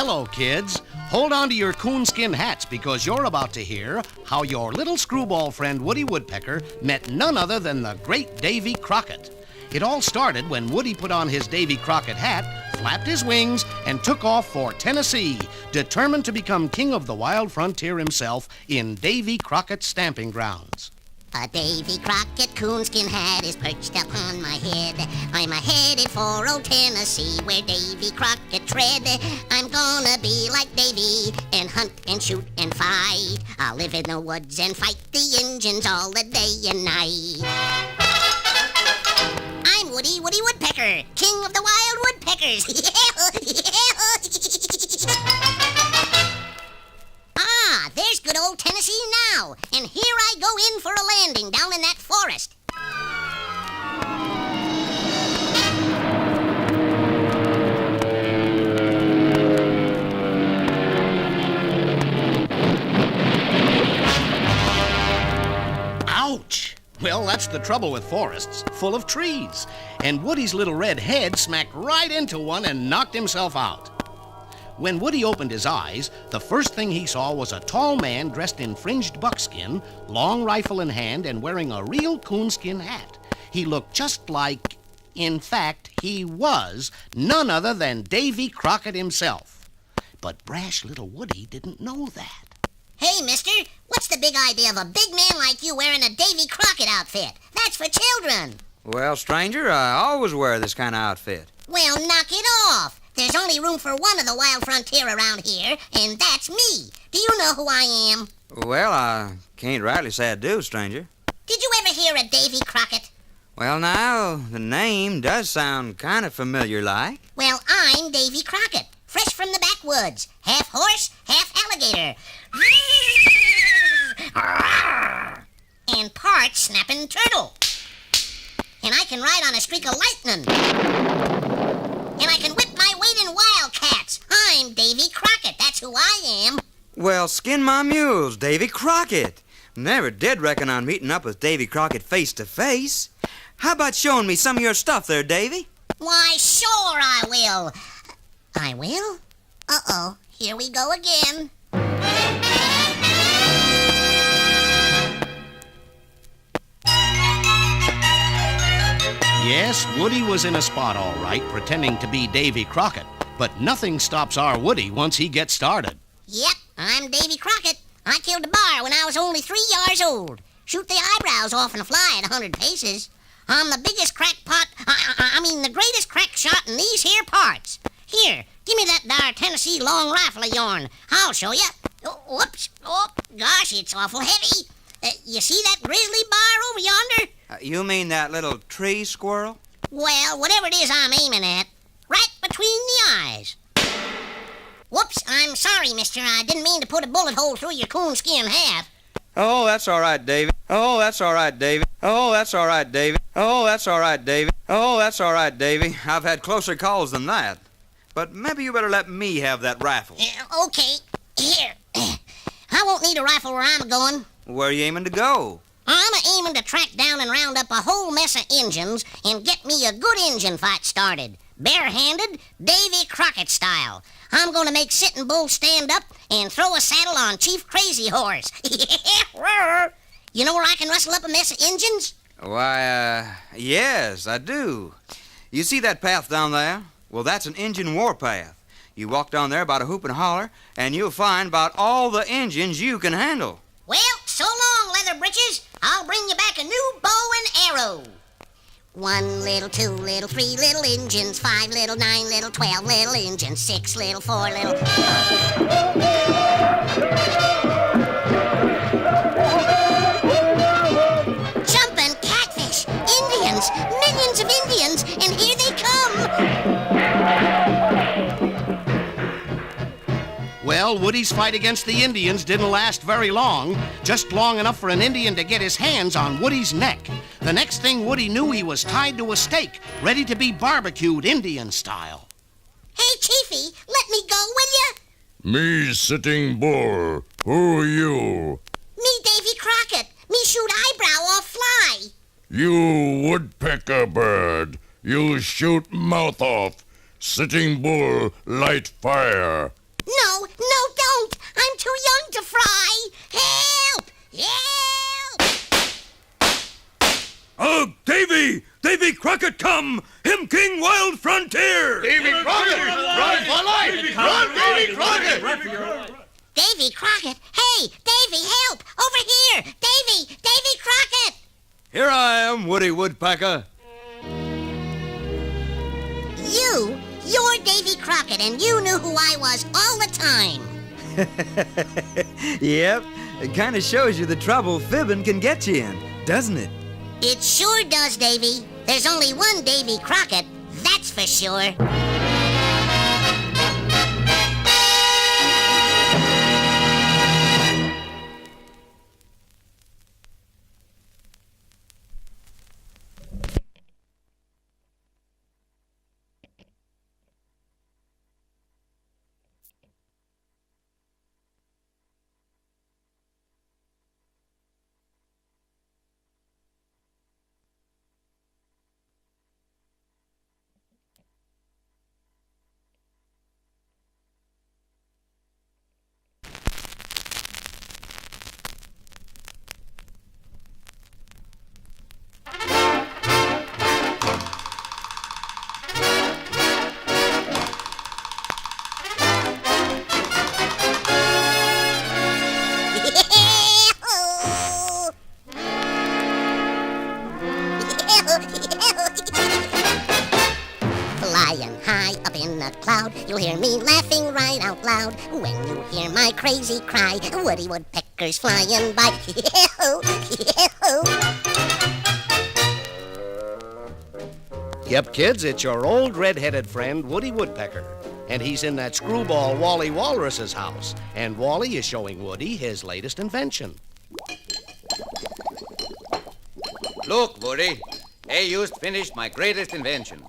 Hello, kids. Hold on to your coonskin hats because you're about to hear how your little screwball friend Woody Woodpecker met none other than the great Davy Crocket. It all started when Woody put on his Davy Crocket hat, flapped his wings, and took off for Tennessee, determined to become king of the wild frontier himself in Davy Crockett's stamping grounds. A Davy Crocket coonskin hat is perched upon my head. I'm a-headed for old Tennessee, where Davy Crocket tread. I'm gonna be like Davy and hunt and shoot and fight. I'll live in the woods and fight the Injuns all the day and night. I'm Woody Woodpecker, king of the wild woodpeckers. Ah, there's good old Tennessee now, and here I go in for a landing down in that forest. Ouch! Well, that's the trouble with forests, full of trees. And Woody's little red head smacked right into one and knocked himself out. When Woody opened his eyes, the first thing he saw was a tall man dressed in fringed buckskin, long rifle in hand, and wearing a real coonskin hat. He looked just like, in fact, he was none other than Davy Crocket himself. But brash little Woody didn't know that. Hey, mister, what's the big idea of a big man like you wearing a Davy Crocket outfit? That's for children. Well, stranger, I always wear this kind of outfit. Well, knock it off. There's only room for one of the wild frontier around here, and that's me. Do you know who I am? Well, I can't rightly say I do, stranger. Did you ever hear of Davy Crocket? Well, now, the name does sound kind of familiar like. Well, I'm Davy Crocket, fresh from the backwoods, half horse, half alligator. And part snapping turtle. And I can ride on a streak of lightning. And I can whip my weight in wildcats. I'm Davy Crocket. That's who I am. Well, skin my mules, Davy Crocket. Never did reckon on meeting up with Davy Crocket face to face. How about showing me some of your stuff there, Davy? Why, sure I will. I will? Uh-oh, here we go again. Yes, Woody was in a spot all right, pretending to be Davy Crocket. But nothing stops our Woody once he gets started. Yep, I'm Davy Crocket. I killed a bar when I was only 3 years old. Shoot the eyebrows off and fly at 100 paces. I'm the biggest crackpot, the greatest crack shot in these here parts. Here, give me that there Tennessee long rifle of yourn. I'll show you. Oh, whoops. Oh, gosh, it's awful heavy. You see that grizzly bar over yonder? You mean that little tree squirrel? Well, whatever it is I'm aiming at, right between the eyes. Whoops, I'm sorry, mister. I didn't mean to put a bullet hole through your coonskin hat. Oh, that's all right, Davy. Oh, that's all right, Davy. Oh, that's all right, Davy. Oh, that's all right, Davy. Oh, that's all right, Davy. I've had closer calls than that. But maybe you better let me have that rifle. Okay, here. I won't need a rifle where I'm going. Where are you aiming to go? I'm aiming to track down and round up a whole mess of Injuns and get me a good Injun fight started. Barehanded, Davy Crocket style. I'm going to make Sitting Bull stand up and throw a saddle on Chief Crazy Horse. You know where I can rustle up a mess of Injuns? Why, yes, I do. You see that path down there? Well, that's an Injun warpath. You walk down there about a hoop and holler, and you'll find about all the Injuns you can handle. Well, so long, leather breeches. I'll bring you back a new bow and arrow. 1 little, 2 little, 3 little Injuns, 5 little, 9 little, 12 little Injuns, 6 little, 4 little... Jumping catfish, Indians, millions of Indians, and here they come. Well, Woody's fight against the Indians didn't last very long, just long enough for an Indian to get his hands on Woody's neck. The next thing Woody knew, he was tied to a stake, ready to be barbecued Indian style. Hey, Chiefy, let me go, will ya? Me, Sitting Bull. Who are you? Me, Davy Crocket. Me shoot eyebrow off fly. You woodpecker bird. You shoot mouth off. Sitting Bull light fire. I'm too young to fry. Help! Help! Oh, Davy! Davy Crocket come! Him King Wild Frontier! Davy Crocket! Run for life! Run, Davy Crocket! Davy Crocket! Hey, Davy, help! Over here! Davy! Davy Crocket! Here I am, Woody Woodpecker. You're Davy Crocket, and you knew who I was all the time. Yep, it kind of shows you the trouble fibbing can get you in, doesn't it? It sure does, Davy. There's only one Davy Crocket, that's for sure. Flying high up in a cloud, you'll hear me laughing right out loud. When you hear my crazy cry, Woody Woodpecker's flying by. Yep, kids, it's your old red-headed friend, Woody Woodpecker. And he's in that screwball Wally Walrus's house. And Wally is showing Woody his latest invention. Look, Woody. I just finished my greatest invention.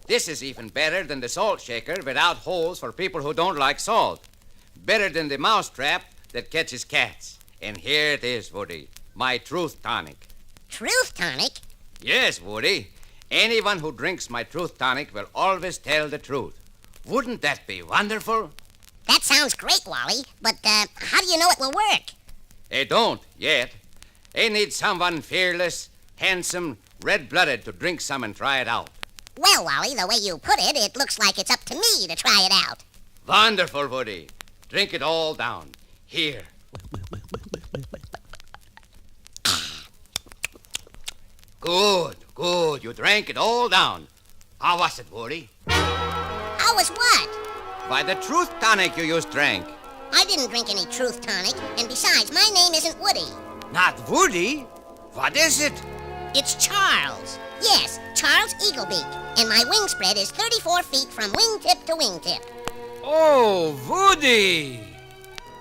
This is even better than the salt shaker without holes for people who don't like salt. Better than the mouse trap that catches cats. And here it is, Woody. My Truth Tonic. Truth Tonic? Yes, Woody. Anyone who drinks my Truth Tonic will always tell the truth. Wouldn't that be wonderful? That sounds great, Wally. But how do you know it will work? I don't yet. I need someone fearless, handsome, red-blooded to drink some and try it out. Well, Wally, the way you put it, it looks like it's up to me to try it out. Wonderful, Woody. Drink it all down. Here. Good, good. You drank it all down. How was it, Woody? How was what? Why, the Truth Tonic you just drank. I didn't drink any Truth Tonic, and besides, my name isn't Woody. Not Woody? What is it? It's Charles. Yes, Charles Eaglebeak. And my wing spread is 34 feet from wingtip to wingtip. Oh, Woody!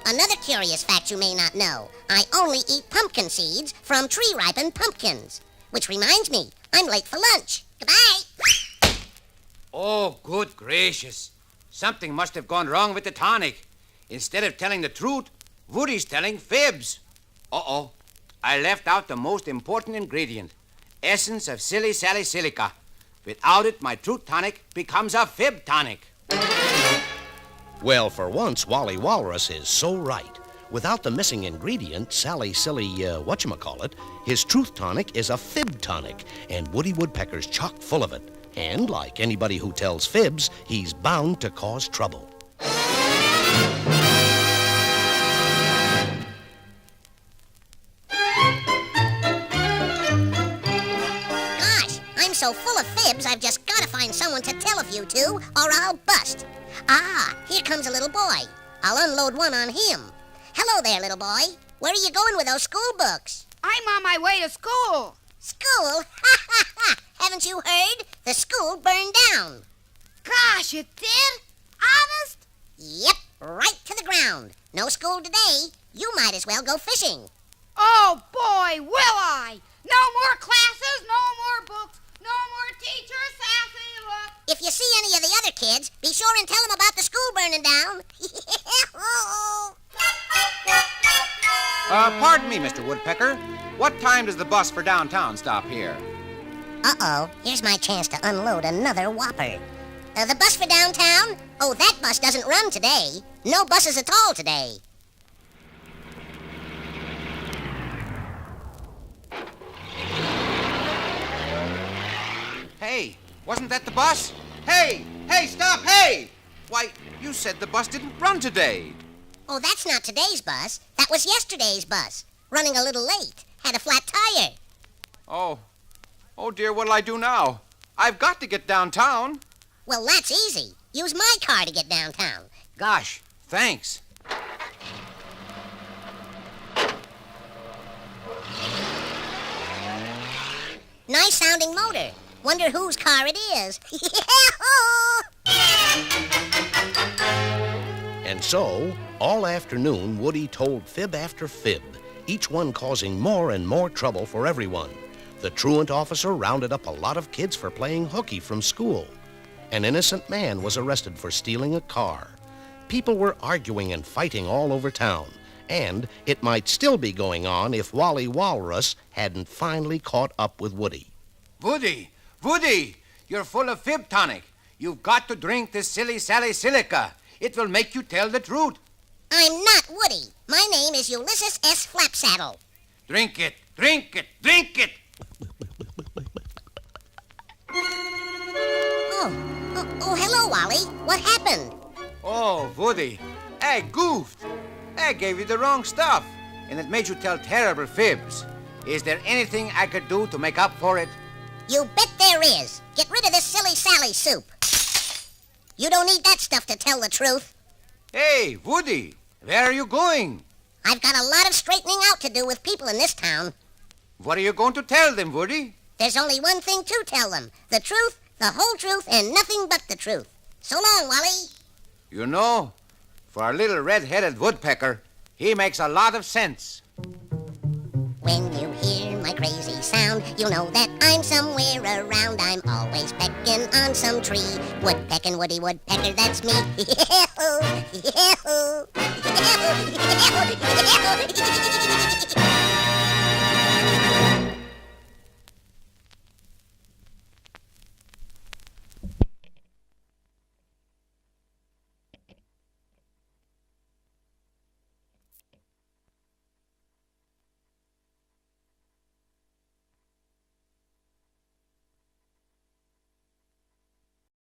Another curious fact you may not know. I only eat pumpkin seeds from tree-ripened pumpkins. Which reminds me, I'm late for lunch. Goodbye. Oh, good gracious. Something must have gone wrong with the tonic. Instead of telling the truth, Woody's telling fibs. Uh-oh. I left out the most important ingredient. Essence of silly salicylica. Without it, my Truth Tonic becomes a fib tonic. Well, for once, Wally Walrus is so right. Without the missing ingredient, whatchamacallit, his Truth Tonic is a fib tonic, and Woody Woodpecker's chock full of it. And like anybody who tells fibs, he's bound to cause trouble. So full of fibs, I've just got to find someone to tell a few to, or I'll bust. Ah, here comes a little boy. I'll unload one on him. Hello there, little boy. Where are you going with those school books? I'm on my way to school. School? Ha, ha, ha! Haven't you heard? The school burned down. Gosh, it did? Honest? Yep, right to the ground. No school today. You might as well go fishing. Oh, boy, will I! No more classes, no more books. No more teachers, sassy look. If you see any of the other kids, be sure and tell them about the school burning down. Pardon me, Mr. Woodpecker. What time does the bus for downtown stop here? Uh-oh, here's my chance to unload another whopper. The bus for downtown? Oh, that bus doesn't run today. No buses at all today. Hey, wasn't that the bus? Hey, stop, hey! Why, you said the bus didn't run today. Oh, that's not today's bus. That was yesterday's bus. Running a little late. Had a flat tire. Oh dear, what'll I do now? I've got to get downtown. Well, that's easy. Use my car to get downtown. Gosh, thanks. Nice sounding motor. Wonder whose car it is. And so, all afternoon, Woody told fib after fib, each one causing more and more trouble for everyone. The truant officer rounded up a lot of kids for playing hooky from school. An innocent man was arrested for stealing a car. People were arguing and fighting all over town, and it might still be going on if Wally Walrus hadn't finally caught up with Woody. Woody, you're full of fib, Tonic. You've got to drink this silly Sally Silica. It will make you tell the truth. I'm not Woody. My name is Ulysses S. Flapsaddle. Drink it, drink it, drink it. Oh, hello, Wally. What happened? Oh, Woody, I goofed. I gave you the wrong stuff, and it made you tell terrible fibs. Is there anything I could do to make up for it? You bet there is. Get rid of this silly Sally soup. You don't need that stuff to tell the truth. Hey, Woody, where are you going? I've got a lot of straightening out to do with people in this town. What are you going to tell them, Woody? There's only one thing to tell them. The truth, the whole truth, and nothing but the truth. So long, Wally. You know, for a little red-headed woodpecker, he makes a lot of sense. When you hear my crazy sound, you'll know that I'm somewhere around. I'm always pecking on some tree. Woodpecking, Woody Woodpecker, that's me. Yahoo! Yahoo! Yahoo! Yahoo!